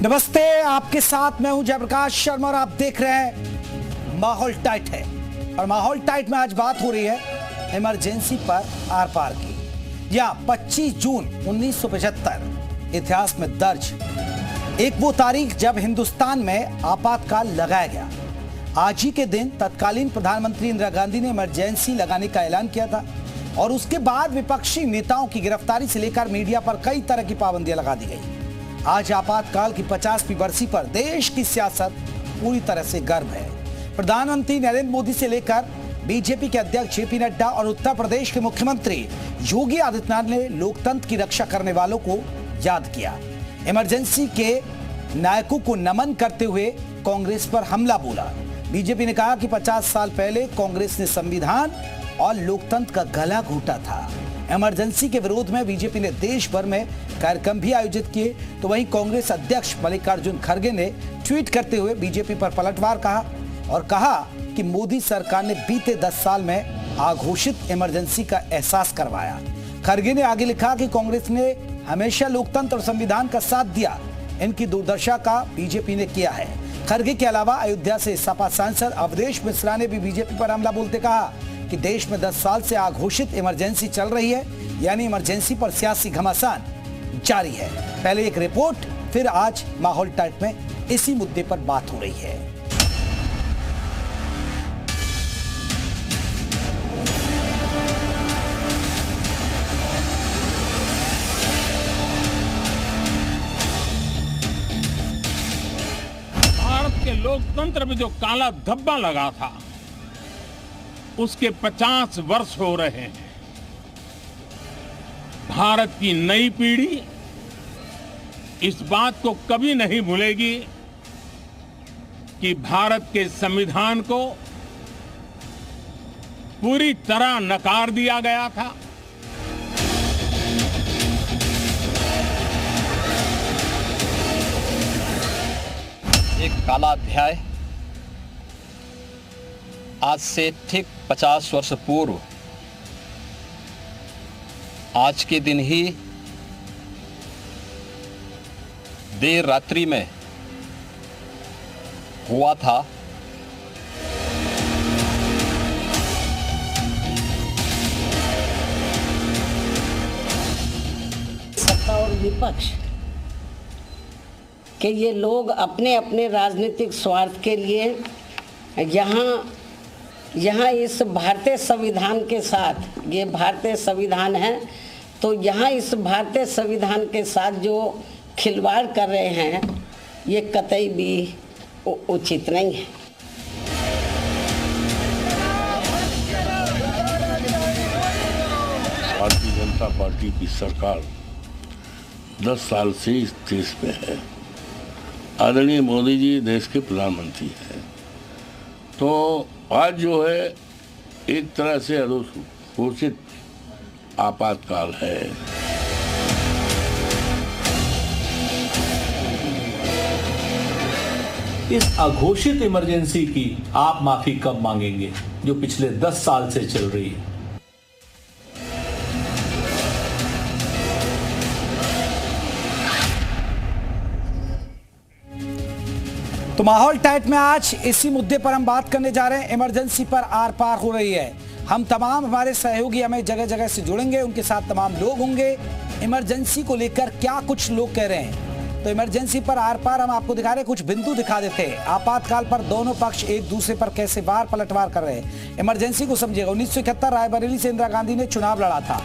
नमस्ते, आपके साथ मैं हूं जयप्रकाश शर्मा और आप देख रहे हैं माहौल टाइट है। और माहौल टाइट में आज बात हो रही है इमरजेंसी पर आर पार की। या 25 जून 1975 इतिहास में दर्ज एक वो तारीख जब हिंदुस्तान में आपातकाल लगाया गया। आज ही के दिन तत्कालीन प्रधानमंत्री इंदिरा गांधी ने इमरजेंसी लगाने का ऐलान किया था और उसके बाद विपक्षी नेताओं की गिरफ्तारी से लेकर मीडिया पर कई तरह की पाबंदियां लगा दी गई। आज आपातकाल की 50वीं बरसी पर देश की सियासत पूरी तरह से गर्म है। प्रधानमंत्री नरेंद्र मोदी से लेकर बीजेपी के अध्यक्ष जेपी नड्डा और उत्तर प्रदेश के मुख्यमंत्री योगी आदित्यनाथ ने लोकतंत्र की रक्षा करने वालों को याद किया। इमरजेंसी के नायकों को नमन करते हुए कांग्रेस पर हमला बोला। बीजेपी ने कहा कि 50 साल पहले कांग्रेस ने संविधान और लोकतंत्र का गला घोटा था। इमरजेंसी के विरोध में बीजेपी ने देश भर में कार्यक्रम भी आयोजित किए, तो वहीं कांग्रेस अध्यक्ष मल्लिकार्जुन खड़गे ने ट्वीट करते हुए बीजेपी पर पलटवार कहा और कहा कि मोदी सरकार ने बीते 10 साल में अघोषित इमरजेंसी का एहसास करवाया। खड़गे ने आगे लिखा कि कांग्रेस ने हमेशा लोकतंत्र और संविधान का साथ दिया, इनकी दुर्दशा का बीजेपी ने किया है। खड़गे के अलावा अयोध्या से सपा सांसद अवधेश मिश्रा ने भी बीजेपी पर हमला बोलते कहा कि देश में 10 साल से अघोषित इमरजेंसी चल रही है, यानी इमरजेंसी पर सियासी घमासान जारी है। पहले एक रिपोर्ट, फिर आज माहौल टाइट में इसी मुद्दे पर बात हो रही है। भारत के लोकतंत्र में जो काला धब्बा लगा था, उसके 50 वर्ष हो रहे हैं। भारत की नई पीढ़ी इस बात को कभी नहीं भूलेगी कि भारत के संविधान को पूरी तरह नकार दिया गया था। एक काला अध्याय आज से ठीक 50 वर्ष पूर्व आज के दिन ही देर रात्रि में हुआ था। सत्ता और विपक्ष कि ये लोग अपने अपने राजनीतिक स्वार्थ के लिए यहाँ इस भारतीय संविधान के साथ, ये भारतीय संविधान है, तो यहाँ इस भारतीय संविधान के साथ जो खिलवाड़ कर रहे हैं, ये कतई भी उचित नहीं है। भारतीय जनता पार्टी की सरकार 10 साल से इस देश में है। आदरणीय मोदी जी देश के प्रधानमंत्री हैं, तो आज जो है एक तरह से अघोषित आपातकाल है। इस अघोषित इमरजेंसी की आप माफी कब मांगेंगे जो पिछले 10 साल से चल रही है? तो माहौल टाइट में आज इसी मुद्दे पर हम बात करने जा रहे हैं। इमरजेंसी पर आर पार हो रही है। हम तमाम हमारे सहयोगी हमें जगह जगह से जुड़ेंगे, उनके साथ तमाम लोग होंगे। इमरजेंसी को लेकर क्या कुछ लोग कह रहे हैं, तो इमरजेंसी पर आर पार हम आपको दिखा रहे हैं, कुछ बिंदु दिखा देते हैं। आपातकाल पर दोनों पक्ष एक दूसरे पर कैसे वार पलटवार कर रहे हैं। इमरजेंसी को समझिएगा। 1971 रायबरेली से इंदिरा गांधी ने चुनाव लड़ा था।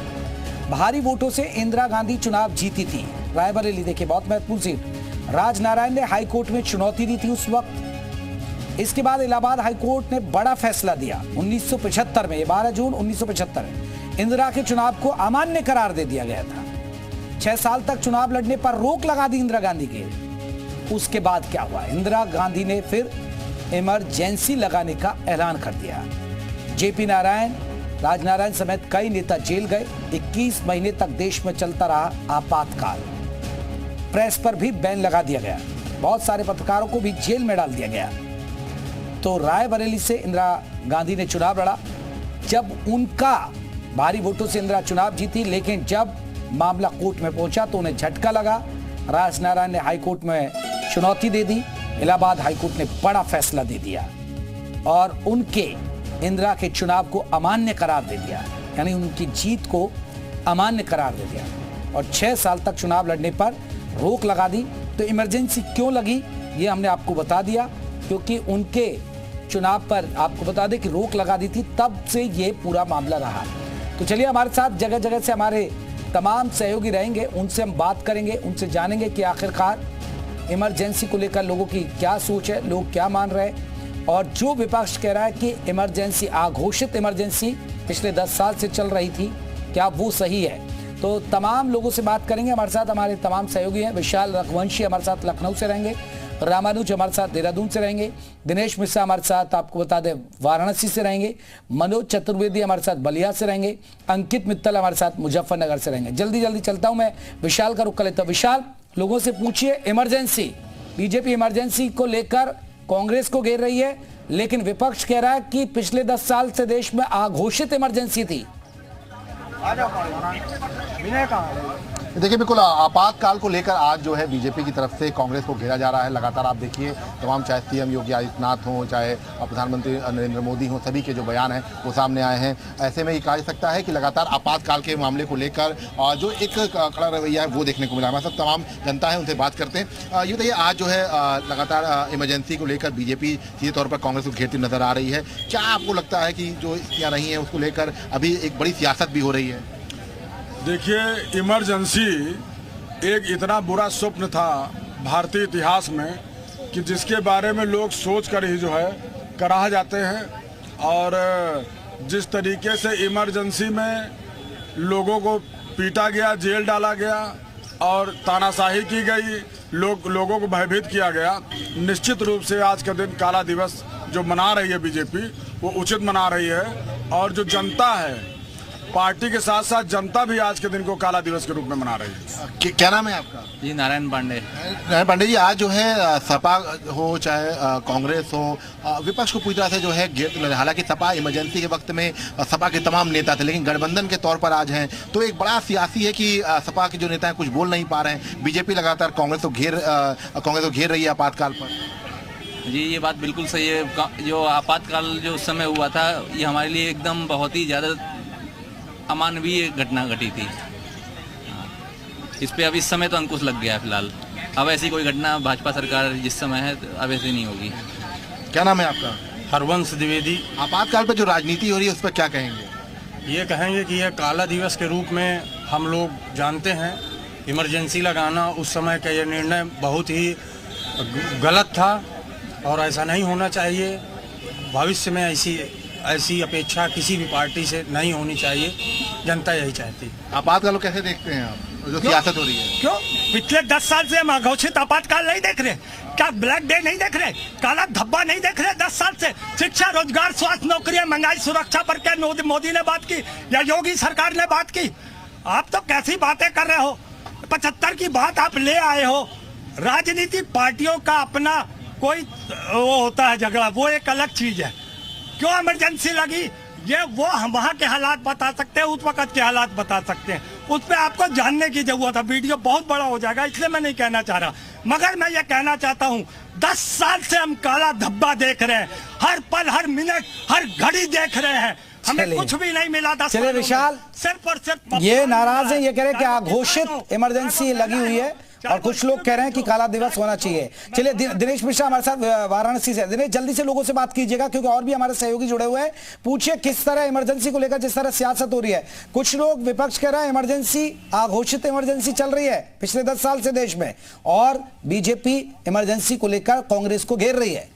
भारी वोटों से इंदिरा गांधी चुनाव जीती थी। रायबरेली देखिए, बहुत महत्वपूर्ण सीट। राजनारायण ने हाईकोर्ट में चुनौती दी थी उस वक्त। इसके बाद इलाहाबाद हाईकोर्ट ने बड़ा फैसला दिया 1975 में, 12 जून 1975 इंदिरा के चुनाव को अमान्य करार दे दिया गया था। 6 साल तक चुनाव लड़ने पर रोक लगा दी इंदिरा गांधी के। उसके बाद क्या हुआ, इंदिरा गांधी ने फिर इमरजेंसी लगाने का ऐलान कर दिया। जेपी नारायण, राजनारायण समेत कई नेता जेल गए। 21 महीने तक देश में चलता रहा आपातकाल। प्रेस पर भी बैन लगा दिया गया। बहुत सारे पत्रकारों को भी जेल में डाल दिया गया। तो रायबरेली से इंदिरा गांधी ने चुनाव लड़ा। जब उनका भारी वोटों से इंदिरा चुनाव जीती, लेकिन जब मामला कोर्ट में पहुंचा तो उन्हें झटका लगा। राजनारायण ने हाईकोर्ट में चुनौती दे दी। इलाहाबाद हाईकोर्ट ने बड़ा फैसला दे दिया और उनके इंदिरा के चुनाव को अमान्य करार दे दिया, यानी उनकी जीत को अमान्य करार दे दिया और 6 साल तक चुनाव लड़ने पर रोक लगा दी। तो इमरजेंसी क्यों लगी ये हमने आपको बता दिया, क्योंकि उनके चुनाव पर आपको बता दें कि रोक लगा दी थी, तब से ये पूरा मामला रहा। तो चलिए हमारे साथ जगह जगह से हमारे तमाम सहयोगी रहेंगे, उनसे हम बात करेंगे, उनसे जानेंगे कि आखिरकार इमरजेंसी को लेकर लोगों की क्या सोच है, लोग क्या मान रहे हैं। और जो विपक्ष कह रहा है कि इमरजेंसी, अघोषित इमरजेंसी पिछले 10 साल से चल रही थी, क्या वो सही है? तो तमाम लोगों से बात करेंगे। हमारे साथ हमारे तमाम सहयोगी हैं। विशाल रघुवंशी हमारे साथ लखनऊ से रहेंगे, रामानुज हमारे साथ देहरादून से रहेंगे, दिनेश मिश्रा हमारे साथ आपको बता दें वाराणसी से रहेंगे, मनोज चतुर्वेदी हमारे साथ बलिया से रहेंगे, अंकित मित्तल हमारे साथ मुजफ्फरनगर से रहेंगे। जल्दी जल्दी चलता हूं, मैं विशाल का रुख कर लेता हूं। विशाल, लोगों से पूछिए, इमरजेंसी, बीजेपी इमरजेंसी को लेकर कांग्रेस को घेर रही है, लेकिन विपक्ष कह रहा है कि पिछले 10 साल से देश में अघोषित इमरजेंसी थी। देखिए, बिल्कुल आपातकाल को लेकर आज जो है बीजेपी की तरफ से कांग्रेस को घेरा जा रहा है। लगातार आप देखिए तमाम, चाहे सीएम योगी आदित्यनाथ हों, चाहे प्रधानमंत्री नरेंद्र मोदी हों, सभी के जो बयान हैं वो सामने आए हैं। ऐसे में ये कहा जा सकता है कि लगातार आपातकाल के मामले को लेकर जो एक खड़ा रवैया है वो देखने को मिला। हमारे साथ तमाम जनता है, उनसे बात करते हैं। ये बताइए, आज जो है लगातार इमरजेंसी को लेकर बीजेपी सीधे तौर पर कांग्रेस को घेरती नजर आ रही है। क्या आपको लगता है कि जो स्थितियाँ रही हैं उसको लेकर अभी एक बड़ी सियासत भी हो रही है? देखिए, इमरजेंसी एक इतना बुरा स्वप्न था भारतीय इतिहास में कि जिसके बारे में लोग सोच कर ही जो है कराह जाते हैं। और जिस तरीके से इमरजेंसी में लोगों को पीटा गया, जेल डाला गया और तानाशाही की गई, लोगों को भयभीत किया गया, निश्चित रूप से आज का दिन काला दिवस जो मना रही है बीजेपी, वो उचित मना रही है। और जो जनता है, पार्टी के साथ साथ जनता भी आज के दिन को काला दिवस के रूप में मना रही है। क्या नाम है आपका? जी, नारायण पांडे। नारायण पांडे जी, आज जो है सपा हो चाहे कांग्रेस हो, विपक्ष को पूरी तरह से जो है घेर, हालांकि सपा इमरजेंसी के वक्त में सपा के तमाम नेता थे, लेकिन गठबंधन के तौर पर आज हैं, तो एक बड़ा सियासी है कि सपा के जो नेता हैं कुछ बोल नहीं पा रहे हैं। बीजेपी लगातार कांग्रेस को घेर रही है आपातकाल पर। जी, ये बात बिल्कुल सही है। जो आपातकाल जो उस समय हुआ था, ये हमारे लिए एकदम बहुत ही ज़्यादा अमानवीय घटना घटी थी। इस पे अब इस समय तो अंकुश लग गया है फिलहाल। अब ऐसी कोई घटना भाजपा सरकार जिस समय है अब ऐसी नहीं होगी। क्या नाम है आपका? हरवंश द्विवेदी। आपातकाल पर जो राजनीति हो रही है उस पर क्या कहेंगे? ये कहेंगे कि यह काला दिवस के रूप में हम लोग जानते हैं। इमरजेंसी लगाना उस समय का यह निर्णय बहुत ही गलत था और ऐसा नहीं होना चाहिए। भविष्य में ऐसी अपेक्षा किसी भी पार्टी से नहीं होनी चाहिए। जनता यही चाहती है। आपातकाल को कैसे देखते हैं आप, जो सियासत हो रही है? क्यों पिछले 10 साल से हम अघोषित आपातकाल नहीं देख रहे? क्या ब्लैक डे नहीं देख रहे? काला धब्बा नहीं देख रहे? 10 साल से शिक्षा, रोजगार, स्वास्थ्य, नौकरियां, महंगाई, सुरक्षा पर क्या मोदी ने बात की या योगी सरकार ने बात की? आप तो कैसी बातें कर रहे हो? 75 की बात आप ले आए हो। राजनीतिक पार्टियों का अपना कोई वो होता है झगड़ा, वो एक अलग चीज है। क्यों इमरजेंसी लगी, ये वो हम वहाँ के हालात बता सकते हैं, उस वक्त के हालात बता सकते हैं। उस पर आपको जानने की जरूरत है। वीडियो बहुत बड़ा हो जाएगा, इसलिए मैं नहीं कहना चाह रहा, मगर मैं ये कहना चाहता हूँ 10 साल से हम काला धब्बा देख रहे हैं। हर पल, हर मिनट, हर घड़ी देख रहे हैं। हमें कुछ भी नहीं मिला। 10 चलिए विशाल, सिर्फ और सिर्फ ये नाराज है, ये कह रहे हैं कि अघोषित इमरजेंसी लगी हुई है और कुछ लोग कह रहे हैं कि काला दिवस होना चाहिए। चलिए दिनेश मिश्रा हमारे साथ वाराणसी से। दिनेश, जल्दी से लोगों से बात कीजिएगा क्योंकि और भी हमारे सहयोगी जुड़े हुए हैं। पूछिए किस तरह इमरजेंसी को लेकर जिस तरह सियासत हो रही है। कुछ लोग विपक्ष कह रहा है इमरजेंसी, अघोषित इमरजेंसी चल रही है पिछले 10 साल से देश में, और बीजेपी इमरजेंसी को लेकर कांग्रेस को घेर रही है।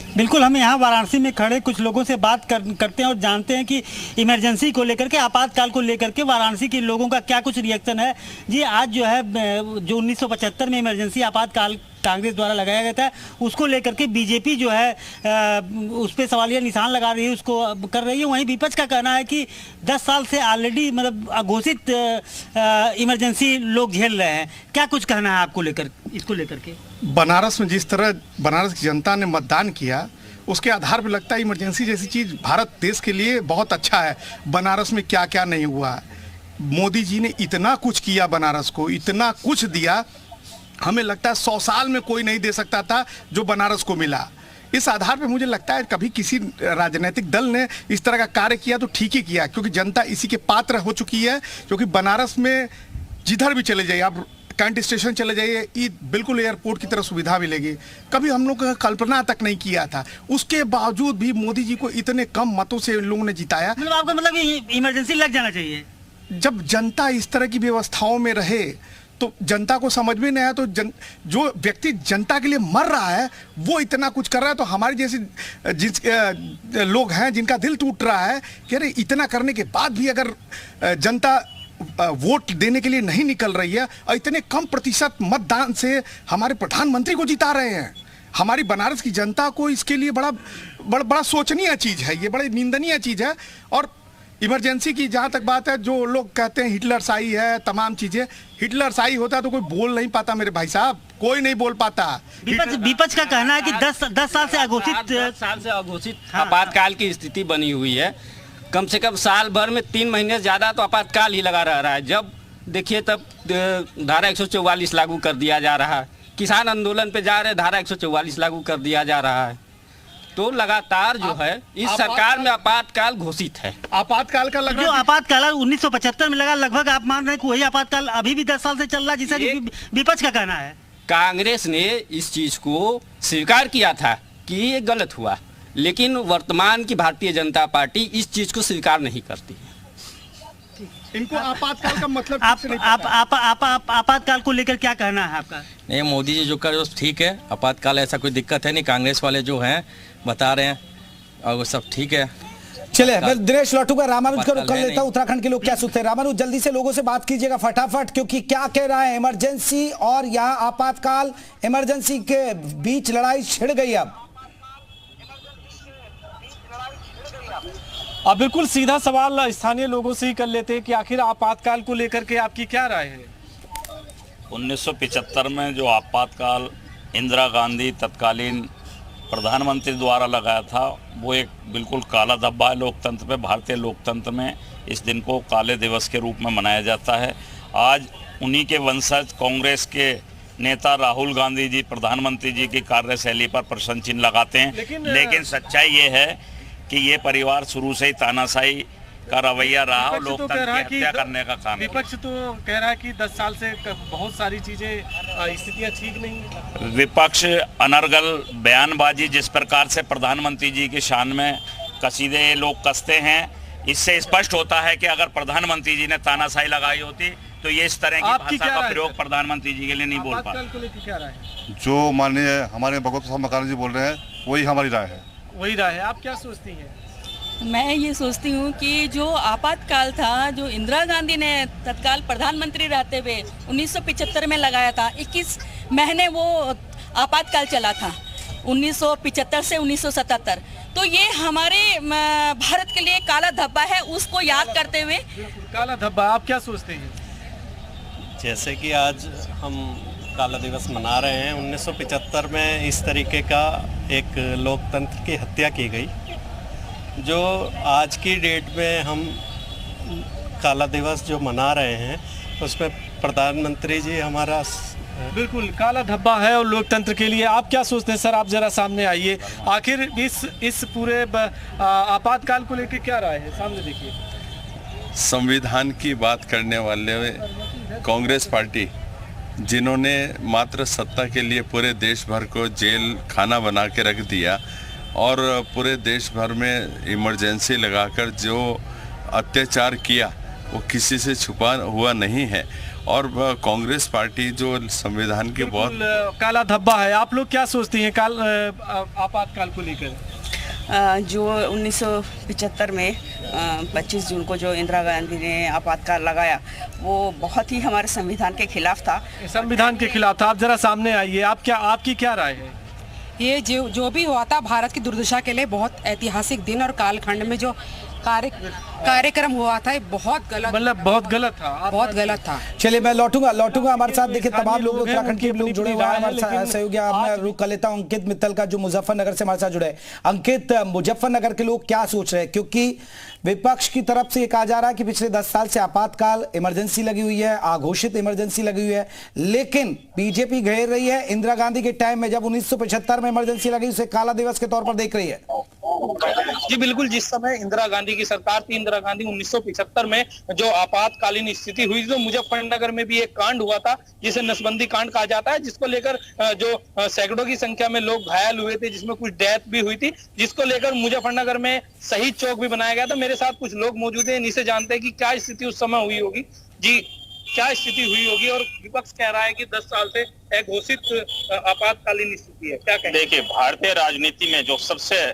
बिल्कुल, हम यहाँ वाराणसी में खड़े कुछ लोगों से बात करते हैं और जानते हैं कि इमरजेंसी को लेकर के, आपातकाल को लेकर के वाराणसी के लोगों का क्या कुछ रिएक्शन है। जी, आज जो है जो 1975 में इमरजेंसी आपातकाल कांग्रेस द्वारा लगाया गया था, उसको लेकर के बीजेपी जो है उस पर सवालिया निशान लगा रही है, उसको कर रही है। वहीं विपक्ष का कहना है कि 10 साल से ऑलरेडी मतलब अघोषित इमरजेंसी लोग झेल रहे हैं। क्या कुछ कहना है आपको लेकर, इसको लेकर के? बनारस में जिस तरह बनारस की जनता ने मतदान किया, उसके आधार पर लगता है इमरजेंसी जैसी चीज़ भारत देश के लिए बहुत अच्छा है। बनारस में क्या क्या नहीं हुआ है, मोदी जी ने इतना कुछ किया बनारस को, इतना कुछ दिया, हमें लगता है 100 साल में कोई नहीं दे सकता था जो बनारस को मिला। इस आधार पे मुझे लगता है कभी किसी राजनीतिक दल ने इस तरह का कार्य किया तो ठीक ही किया, क्योंकि जनता इसी के पात्र हो चुकी है। क्योंकि बनारस में जिधर भी चले जाइए आप, कैंट स्टेशन चले जाइए, बिल्कुल एयरपोर्ट की तरह सुविधा मिलेगी। कभी हम लोग कल्पना तक नहीं किया था। उसके बावजूद भी मोदी जी को इतने कम मतों से इन लोगों ने जिताया। मतलब आपका मतलब इमरजेंसी लग जाना चाहिए। जब जनता इस तरह की व्यवस्थाओं में रहे तो जनता को समझ में नहीं आया, तो जो व्यक्ति जनता के लिए मर रहा है वो इतना कुछ कर रहा है, तो हमारे जैसे लोग हैं जिनका दिल टूट रहा है कि अरे इतना करने के बाद भी अगर जनता वोट देने के लिए नहीं निकल रही है और इतने कम प्रतिशत मतदान से हमारे प्रधानमंत्री को जिता रहे हैं। हमारी बनारस की जनता को इसके लिए बड़ा सोचनीय चीज़ है, ये बड़ी निंदनीय चीज़ है। और इमरजेंसी की जहाँ तक बात है, जो लोग कहते हैं हिटलरशाही है, तमाम चीज़ें, हिटलरशाही होता तो कोई बोल नहीं पाता मेरे भाई साहब, कोई नहीं बोल पाता। विपक्ष का कहना है कि 10 साल से अघोषित आपातकाल की स्थिति बनी हुई है। कम से कम साल भर में 3 महीने से ज़्यादा तो आपातकाल ही लगा रह रहा है। जब देखिए तब धारा 144 लागू कर दिया जा रहा है, किसान आंदोलन पे जा रहे, धारा 144 लागू कर दिया जा रहा है। तो लगातार जो है इस सरकार में आपातकाल घोषित है। आपातकाल का जो आपातकाल 1975 में लगा, लगभग आप मान रहे हैं कि वही आपातकाल अभी भी 10 साल से चल रहा है, जिसका विपक्ष का कहना है। कांग्रेस ने इस चीज को स्वीकार किया था कि ये गलत हुआ, लेकिन वर्तमान की भारतीय जनता पार्टी इस चीज को स्वीकार नहीं करती है। इनको आपातकाल का मतलब आपातकाल को लेकर क्या कहना है आपका? नहीं, मोदी जी जो कर ठीक है, आपातकाल ऐसा कोई दिक्कत है नहीं। कांग्रेस वाले जो हैं बता रहे हैं और वो सब ठीक है। चलिए मैं दिनेश लौटूंगा, रामानुज को कर लेता हूं। उत्तराखंड के लोग क्या सोचते हैं? रामानुज जल्दी से लोगों से बात कीजिएगा फटाफट, क्योंकि क्या कह रहा है इमरजेंसी और यहाँ आपातकाल, इमरजेंसी के बीच लड़ाई छिड़ गई। अब बिल्कुल सीधा सवाल स्थानीय लोगों से ही कर लेते हैं कि आखिर आपातकाल को लेकर के आपकी क्या राय है? 1975 में जो आपातकाल इंदिरा गांधी तत्कालीन प्रधानमंत्री द्वारा लगाया था, वो एक बिल्कुल काला धब्बा है लोकतंत्र पे। भारतीय लोकतंत्र में इस दिन को काले दिवस के रूप में मनाया जाता है। आज उन्हीं के वंशज कांग्रेस के नेता राहुल गांधी जी प्रधानमंत्री जी की कार्यशैली पर प्रश्न चिन्ह लगाते हैं, लेकिन सच्चाई ये है कि ये परिवार शुरू से ही तानाशाही का रवैया रहा और लोकतंत्र की हत्या करने का काम। विपक्ष तो कह रहा है कि 10 साल से बहुत सारी चीजें, स्थितियां ठीक नहीं। विपक्ष अनर्गल बयानबाजी जिस प्रकार से प्रधानमंत्री जी की शान में कसीदे लोग कसते हैं, इससे स्पष्ट होता है कि अगर प्रधानमंत्री जी ने तानाशाही लगाई होती तो ये इस तरह की भाषा का प्रयोग प्रधानमंत्री जी के लिए नहीं बोल पाते। जो माननीय हमारे भगवत साहब मकान जी बोल रहे हैं वही हमारी राय है। वही राय है। आप क्या सोचती हैं? मैं ये सोचती हूँ कि जो आपातकाल था, जो इंदिरा गांधी ने तत्काल प्रधानमंत्री रहते हुए 1975 में लगाया था, 21 महीने वो आपातकाल चला था 1975 से 1977। तो ये हमारे भारत के लिए काला धब्बा है, उसको याद करते हुए। काला धब्बा, आप क्या सोचते हैं? जैसे कि आज हम काला दिवस मना रहे हैं, 1975 में इस तरीके का एक लोकतंत्र की हत्या की गई, जो आज की डेट में हम काला दिवस जो मना रहे हैं उसमें प्रधानमंत्री जी हमारा बिल्कुल काला धब्बा है और लोकतंत्र के लिए। आप क्या सोचते हैं सर? आप जरा सामने आइए। आखिर इस पूरे आपातकाल को लेकर क्या राय है? सामने देखिए। संविधान की बात करने वाले कांग्रेस पार्टी, जिन्होंने मात्र सत्ता के लिए पूरे देश भर को जेल खाना बना के रख दिया और पूरे देश भर में इमरजेंसी लगाकर जो अत्याचार किया वो किसी से छुपा हुआ नहीं है। और कांग्रेस पार्टी जो संविधान के बहुत काला धब्बा है। आप लोग क्या सोचती हैं आपातकाल को लेकर? जो 1975 में 25 जून को जो इंदिरा गांधी ने आपातकाल लगाया, वो बहुत ही हमारे संविधान के खिलाफ था। संविधान के खिलाफ था। आप जरा सामने आइए। आपकी क्या राय है? ये जो भी हुआ था भारत की दुर्दशा के लिए बहुत ऐतिहासिक दिन और कालखंड में जो कार्यक्रम हुआ था, ये बहुत गलत, मतलब बहुत गलत था, बहुत गलत था। चलिए मैं लौटूंगा हमारे साथ देखिए तमाम लोग उत्तराखंड के लोग जुड़े हुए हैं हमारे साथ सहयोगी। मैं रुक कर लेता हूं अंकित मित्तल का जो मुजफ्फरनगर से हमारे साथ जुड़े हैं। अंकित, मुजफ्फरनगर के लोग क्या सोच रहे हैं, क्योंकि विपक्ष की तरफ से ये कहा जा रहा है कि पिछले 10 साल से आपातकाल इमरजेंसी लगी हुई है, अघोषित इमरजेंसी लगी हुई है, लेकिन बीजेपी घेर रही है इंदिरा गांधी के टाइम में जब 1975 में इमरजेंसी लगी उसे काला दिवस के तौर पर देख रही है। जी बिल्कुल, जिस समय इंदिरा गांधी की सरकार थी, इंदिरा गांधी 1975 में जो आपातकालीन स्थिति हुई तो मुजफ्फरनगर में भी एक कांड हुआ था जिसे नसबंदी कांड कहा जाता है, जिसको लेकर जो सैकड़ों की संख्या में लोग घायल हुए थे, जिसमें कुछ डेथ भी हुई थी, जिसको लेकर मुजफ्फरनगर में शहीद चौक भी बनाया गया था। मेरे साथ कुछ लोग मौजूद हैं, इन्हीं से जानते हैं कि क्या स्थिति उस समय हुई होगी। जी क्या स्थिति हुई होगी और विपक्ष कह रहा है कि 10 साल से अघोषित आपातकालीन स्थिति है, क्या कहें? देखिए, भारतीय राजनीति में जो सबसे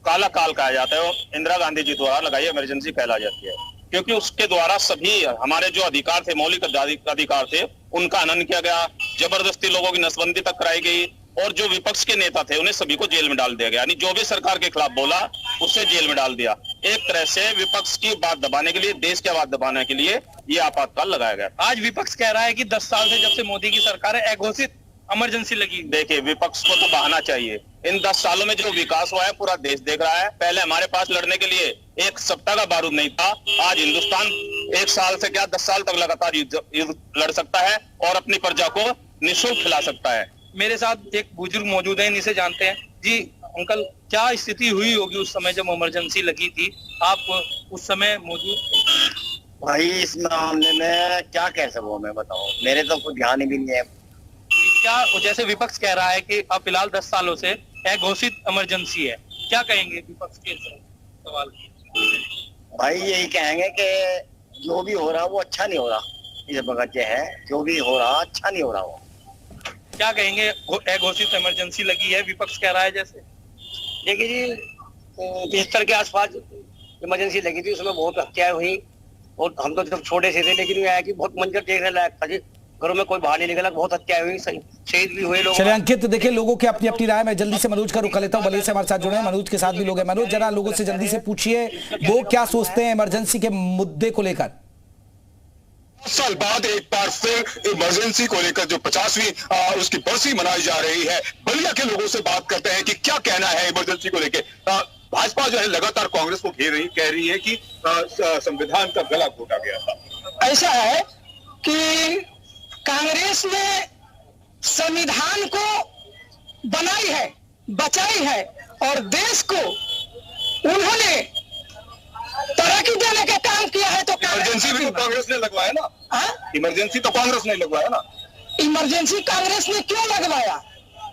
काला काल कहा जाता है वो इंदिरा गांधी जी द्वारा लगाई इमरजेंसी कहला जाती है, क्योंकि उसके द्वारा सभी हमारे जो अधिकार थे, मौलिक अधिकार थे, उनका हनन किया गया, जबरदस्ती लोगों की नसबंदी तक कराई गई और जो विपक्ष के नेता थे उन्हें सभी को जेल में डाल दिया गया, यानी जो भी सरकार के खिलाफ बोला उसे जेल में डाल दिया। एक तरह से विपक्ष की बात दबाने के लिए, देश की बात दबाने के लिए ये आपातकाल लगाया गया। आज विपक्ष कह रहा है कि 10 साल से जब से मोदी की सरकार है अघोषित इमरजेंसी लगी। देखिए, विपक्ष को तो बहाना चाहिए। इन 10 सालों में जो विकास हुआ है पूरा देश देख रहा है। पहले हमारे पास लड़ने के लिए एक सप्ताह का बारूद नहीं था, आज हिंदुस्तान 1 साल से क्या 10 साल तक लगातार युद्ध लड़ सकता है और अपनी प्रजा को निःशुल्क खिला सकता है। मेरे साथ एक बुजुर्ग मौजूद है, इन्हीं से जानते हैं। जी अंकल, क्या स्थिति हुई होगी उस समय जब इमरजेंसी लगी थी, आप उस समय मौजूद? भाई इस मामले में क्या कह सकूं मैं, बताओ, मेरे तो कुछ ध्यान ही भी नहीं है। क्या जैसे विपक्ष कह रहा है कि अब फिलहाल 10 सालों से अघोषित इमरजेंसी है, क्या कहेंगे विपक्ष के सवाल? भाई यही कहेंगे कि जो भी हो रहा वो अच्छा नहीं हो रहा, इस वक्त है जो भी हो रहा अच्छा नहीं हो रहा। वो क्या कहेंगे, अघोषित इमरजेंसी लगी है, विपक्ष कह रहा है जैसे? देखिए जी, 75 के आसपास इमरजेंसी लगी थी, उसमें बहुत हत्याएं हुई और हम तो जब छोटे से थे, लेकिन ये है कि बहुत मंजर देखने लायक था जी। घरों में कोई बाहर नहीं निकला, बहुत हत्याएं हुई, शहीद भी हुए लोग। चलिए अंकित, देखिए लोगों की अपनी अपनी राय। मैं जल्दी से मनोज का रुख कर लेता हूँ, बलि से हमारे साथ जुड़े हैं, मनोज के साथ भी लोग हैं। मनोज, जरा लोगों से जल्दी से पूछिए वो क्या सोचते हैं इमरजेंसी के मुद्दे को लेकर। 10 साल बाद एक बार फिर इमरजेंसी को लेकर जो 50वीं उसकी बरसी मनाई जा रही है, बलिया के लोगों से बात करते हैं कि क्या कहना है इमरजेंसी को लेकर। भाजपा जो है लगातार कांग्रेस को घेर रही, कह रही है कि संविधान का गला घोटा गया था। ऐसा है कि कांग्रेस ने संविधान को बनाई है, बचाई है और देश को उन्होंने तरक्की देने का काम किया है। तो इमरजेंसी भी तो कांग्रेस ने लगवाया ना। इमरजेंसी तो कांग्रेस ने लगवाया ना। इमरजेंसी कांग्रेस ने क्यों लगवाया,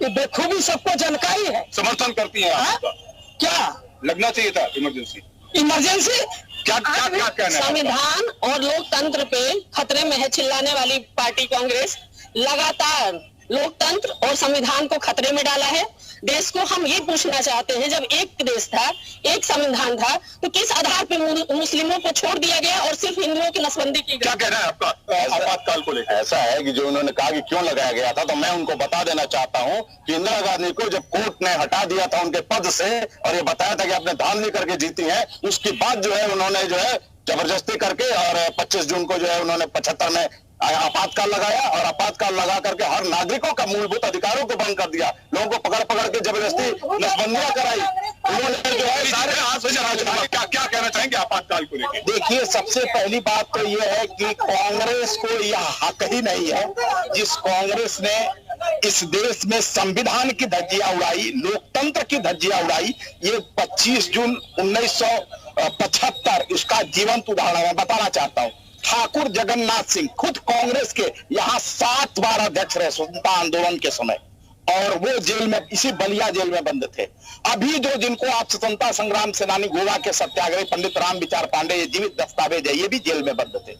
ये बेखूबी सबको जानकारी है। समर्थन करती है आपका? क्या लगना चाहिए था इमरजेंसी? इमरजेंसी क्या कहना है? संविधान और लोकतंत्र पे खतरे में है चिल्लाने वाली पार्टी कांग्रेस लगातार लोकतंत्र और संविधान को खतरे में डाला है। देश को हम ये पूछना चाहते हैं, जब एक देश था, एक संविधान था, तो किस आधार पे मुस्लिमों को छोड़ दिया गया और सिर्फ हिंदुओं की नसबंदी की गई? क्या कहना है आपका आपातकाल को लेकर? ऐसा है कि जो उन्होंने कहा कि क्यों लगाया गया था, तो मैं उनको बता देना चाहता हूं कि इंदिरा गांधी को जब कोर्ट ने हटा दिया था उनके पद से और ये बताया था कि आपने धांधली करके जीती है, उसके बाद जो है उन्होंने जो है जबरदस्ती करके और 25 जून को जो है उन्होंने 75 में आपातकाल लगाया और आपातकाल लगा करके हर नागरिकों का मूलभूत अधिकारों को बंद कर दिया। लोगों को पकड़ पकड़ के जबरदस्ती नसबंदियां कराई। उन्होंने जो है सारे क्या कहना चाहेंगे आपातकाल को लेकर? देखिए, सबसे पहली बात तो ये है कि कांग्रेस को यह हक ही नहीं है, जिस कांग्रेस ने इस देश में संविधान की धज्जियां उड़ाई, लोकतंत्र की धज्जियां उड़ाई। ये 25 जून 1975 इसका जीवंत उदाहरण मैं बताना चाहता हूँ। ठाकुर जगन्नाथ सिंह खुद कांग्रेस के यहाँ 7 बार अध्यक्ष रहे स्वतंत्रता आंदोलन के समय, और वो जेल में, इसी बलिया जेल में बंद थे। अभी जो जिनको आप स्वतंत्रता संग्राम सेनानी गोवा के सत्याग्रही पंडित राम विचार पांडे, ये जीवित दस्तावेज है, ये भी जेल में बंद थे।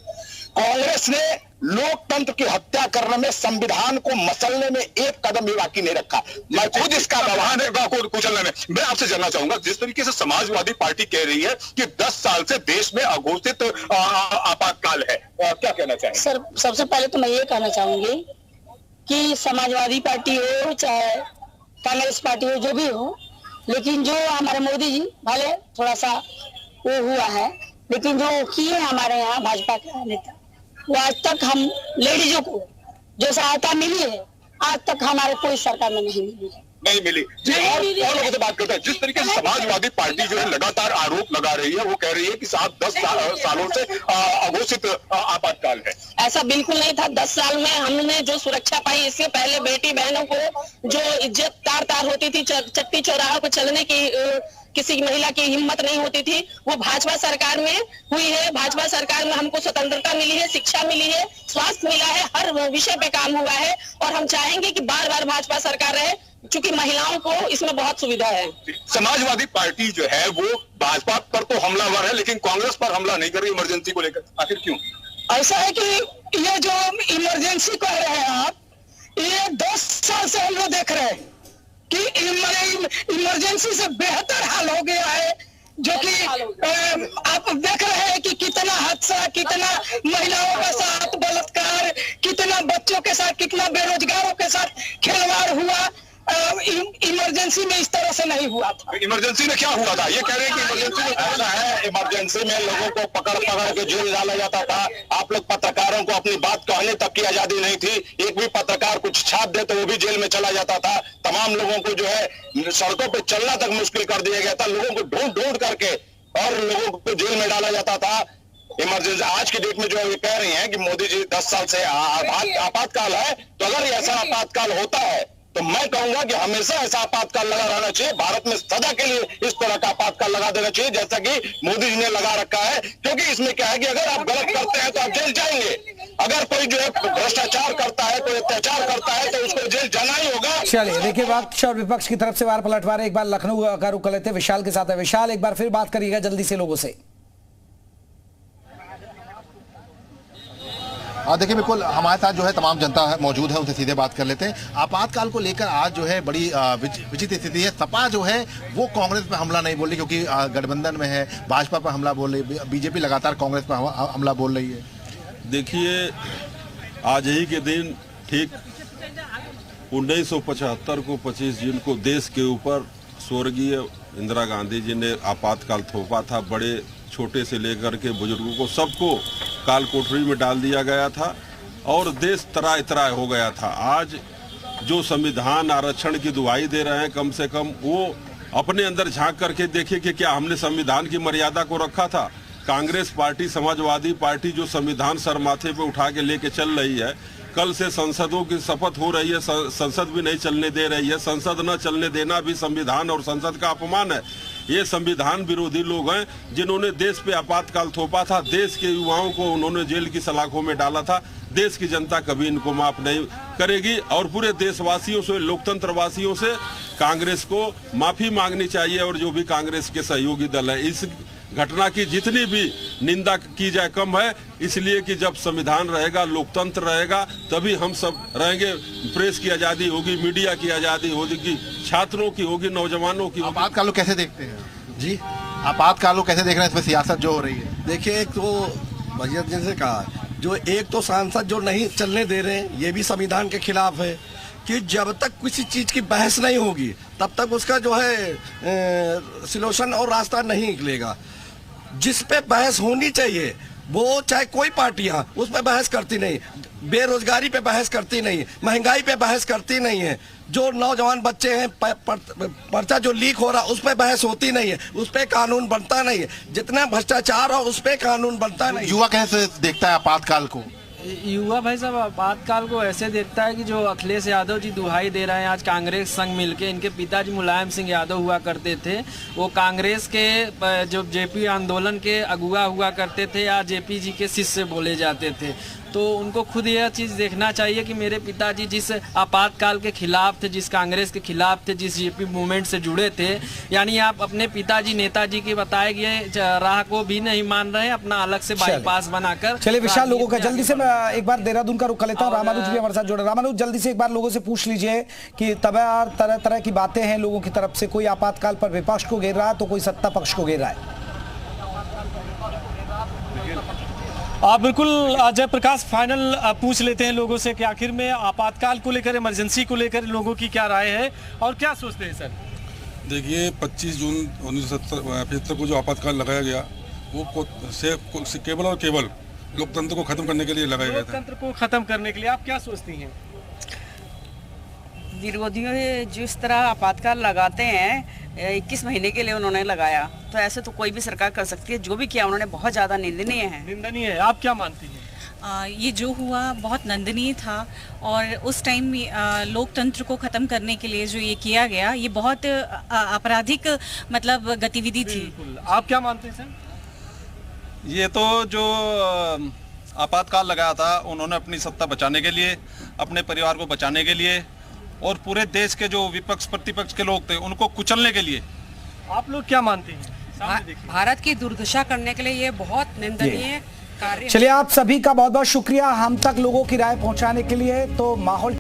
कांग्रेस ने लोकतंत्र की हत्या करने में, संविधान को मसलने में एक कदम भी बाकी नहीं रखा। मैं खुद इसका गवाह है को कुचलने में। मैं आपसे जानना चाहूंगा, जिस तरीके से समाजवादी पार्टी कह रही है कि 10 साल से देश में अघोषित आपातकाल है, क्या कहना चाहेंगे? सर, सबसे पहले तो मैं ये कहना चाहूंगी कि समाजवादी पार्टी हो चाहे कांग्रेस पार्टी हो, जो भी हो, लेकिन जो हमारे मोदी जी भले थोड़ा सा वो हुआ है, लेकिन जो किए हमारे यहाँ भाजपा के नेता, वो आज तक हम लेडीजों को जो सहायता मिली है आज तक हमारे कोई सरकार में नहीं मिली है। नहीं मिली जी। और लोगों से बात करते हैं, जिस तरीके से समाजवादी पार्टी जो है लगातार आरोप लगा रही है, वो कह रही है कि 7-10 सालों से अघोषित आपातकाल है। ऐसा बिल्कुल नहीं था। 10 साल में हमने जो सुरक्षा पाई, इससे पहले बेटी बहनों को जो इज्जत तार होती थी, चट्टी चौराहों पर चलने की किसी महिला की हिम्मत नहीं होती थी, वो भाजपा सरकार में हुई है। भाजपा सरकार में हमको स्वतंत्रता मिली है, शिक्षा मिली है, स्वास्थ्य मिला है, हर विषय पे काम हुआ है और हम चाहेंगे कि बार बार भाजपा सरकार रहे, क्योंकि महिलाओं को इसमें बहुत सुविधा है। समाजवादी पार्टी जो है वो भाजपा पर तो हमलावर है, लेकिन कांग्रेस पर हमला नहीं कर रही इमरजेंसी को लेकर, आखिर क्यों? ऐसा है कि ये जो इमरजेंसी कह रहे हैं आप, ये 10 साल से हम लोग देख रहे हैं कि इमरजेंसी से बेहतर हाल हो गया है, जो कि आप देख रहे हैं कि कितना हादसा, कितना महिलाओं के साथ बलात्कार, कितना बच्चों के साथ, कितना बेरोजगारों के साथ खिलवाड़ हुआ। इमरजेंसी में इस तरह से नहीं हुआ था। इमरजेंसी में क्या हुआ था? ये कह रहे हैं कि इमरजेंसी में ऐसा है, इमरजेंसी में लोगों को पकड़ के जेल डाला जाता था। आप लोग पत्रकारों को अपनी बात कहने तक की आजादी नहीं थी। एक भी पत्रकार कुछ छाप दे तो वो भी जेल में चला जाता था। तमाम लोगों को जो है सड़कों पर चलना तक मुश्किल कर दिया गया था। लोगों को ढूंढ करके और लोगों को जेल में डाला जाता था। इमरजेंसी आज की डेट में जो ये कह रही हैं कि मोदी जी 10 साल से आपातकाल है, तो अगर ऐसा आपातकाल होता है तो मैं कहूंगा कि हमेशा ऐसा आपातकाल लगा रहना चाहिए। भारत में सदा के लिए इस तरह का आपातकाल लगा देना चाहिए, जैसा कि मोदी जी ने लगा रखा है। क्योंकि इसमें क्या है कि अगर आप गलत करते हैं तो आप जेल जाएंगे। अगर कोई जो है भ्रष्टाचार करता है, कोई अत्याचार करता है, तो उसको जेल जाना ही होगा। चलिए देखिए, पक्ष और विपक्ष की तरफ से वार पलटवार। एक बार लखनऊ का रुख कर लेते हैं, विशाल के साथ है। विशाल, एक बार फिर बात करिएगा जल्दी से लोगों से। देखिए, बिल्कुल हमारे साथ जो है तमाम जनता मौजूद है, उनसे सीधे बात कर लेते हैं। आपातकाल को लेकर आज जो है बड़ी विचित्र स्थिति है। सपा जो है वो कांग्रेस पर हमला नहीं बोल रही, क्योंकि गठबंधन में है। भाजपा पर हमला बोल रही, बीजेपी लगातार कांग्रेस पर हमला बोल रही है। देखिए, आज ही के दिन ठीक 1975 को 25 जून को देश के ऊपर स्वर्गीय इंदिरा गांधी जी ने आपातकाल थोपा था। बड़े छोटे से लेकर के बुजुर्गों को सबको काल कोठरी में डाल दिया गया था और देश तराय तराय हो गया था। आज जो संविधान आरक्षण की दुहाई दे रहे हैं, कम से कम वो अपने अंदर झांक करके देखे कि क्या हमने संविधान की मर्यादा को रखा था। कांग्रेस पार्टी, समाजवादी पार्टी जो संविधान सर माथे पे उठा के लेके चल रही है, कल से संसदों की शपथ हो रही है, संसद भी नहीं चलने दे रही है। संसद न चलने देना भी संविधान और संसद का अपमान है। ये संविधान विरोधी लोग हैं जिन्होंने देश पे आपातकाल थोपा था। देश के युवाओं को उन्होंने जेल की सलाखों में डाला था। देश की जनता कभी इनको माफ नहीं करेगी और पूरे देशवासियों से, लोकतंत्रवासियों से कांग्रेस को माफी मांगनी चाहिए। और जो भी कांग्रेस के सहयोगी दल है, इस घटना की जितनी भी निंदा की जाए कम है, इसलिए कि जब संविधान रहेगा, लोकतंत्र रहेगा, तभी हम सब रहेंगे। प्रेस की आज़ादी होगी, मीडिया की आज़ादी होगी, छात्रों की होगी, नौजवानों की होगी। आपातकाल को कैसे देखते हैं जी? आपातकाल को कैसे देख रहे हैं? इसमें सियासत जो हो रही है। देखिए, एक तो भैया जी ने कहा, जो एक तो सांसद जो नहीं चलने दे रहे हैं, ये भी संविधान के खिलाफ है कि जब तक किसी चीज़ की बहस नहीं होगी तब तक उसका जो है सॉल्यूशन और रास्ता नहीं निकलेगा। जिस पे बहस होनी चाहिए वो चाहे कोई पार्टियां उस पे बहस करती नहीं, बेरोजगारी पे बहस करती नहीं, महंगाई पे बहस करती नहीं है, जो नौजवान बच्चे हैं पर्चा जो लीक हो रहा उस पे बहस होती नहीं है, उस पे कानून बनता नहीं है, जितना भ्रष्टाचार हो उस पे कानून बनता नहीं। युवा कैसे देखता है आपातकाल को? युवा भाई साहब आपातकाल को ऐसे देखता है कि जो अखिलेश यादव जी दुहाई दे रहे हैं आज कांग्रेस संग मिलके, इनके पिताजी मुलायम सिंह यादव हुआ करते थे, वो कांग्रेस के जो जेपी आंदोलन के अगुआ हुआ करते थे या जेपी जी के शिष्य बोले जाते थे। तो उनको खुद यह चीज़ देखना चाहिए कि मेरे पिताजी जिस आपातकाल के खिलाफ थे, जिस कांग्रेस के खिलाफ थे, जिस जेपी मूवमेंट से जुड़े थे, यानी आप अपने पिताजी नेताजी के बताए गए राह को भी नहीं मान रहे हैं, अपना अलग से बाईपास बनाकर। चलिए विशाल, लोगों का जल्दी से मैं एक बार देहरादून का रुख कर लेता हूँ। रामानुज भी हमारे साथ जुड़े। रामानुज, जल्दी से एक बार लोगों से पूछ लीजिए कि तरह तरह की बातें हैं लोगों की तरफ से। कोई आपातकाल पर विपक्ष को घेर रहा है तो कोई सत्ता पक्ष को घेर रहा है। बिल्कुल जयप्रकाश, फाइनल पूछ लेते हैं लोगों से कि आखिर में आपातकाल को लेकर, इमरजेंसी को लेकर लोगों की क्या राय है और क्या सोचते हैं सर? देखिए, 25 जून 1975 को जो आपातकाल लगाया गया केवल और केवल लोकतंत्र को खत्म करने के लिए लगाया गया था। लोकतंत्र को खत्म करने के लिए आप क्या सोचती हैं? विरोधियों जिस तरह आपातकाल लगाते हैं 21 महीने के लिए उन्होंने लगाया, तो ऐसे तो कोई भी सरकार कर सकती है। जो भी किया उन्होंने बहुत ज़्यादा निंदनीय है। निंदनीय है, आप क्या मानती हैं? ये जो हुआ बहुत निंदनीय था और उस टाइम लोकतंत्र को ख़त्म करने के लिए जो ये किया गया, ये बहुत आपराधिक मतलब गतिविधि थी। आप क्या मानते हैं सर? ये तो जो आपातकाल लगाया था उन्होंने अपनी सत्ता बचाने के लिए, अपने परिवार को बचाने के लिए और पूरे देश के जो विपक्ष प्रतिपक्ष के लोग थे उनको कुचलने के लिए। आप लोग क्या मानते हैं? भारत की दुर्दशा करने के लिए ये बहुत निंदनीय कार्य। चलिए, आप सभी का बहुत बहुत शुक्रिया हम तक लोगों की राय पहुंचाने के लिए। तो माहौल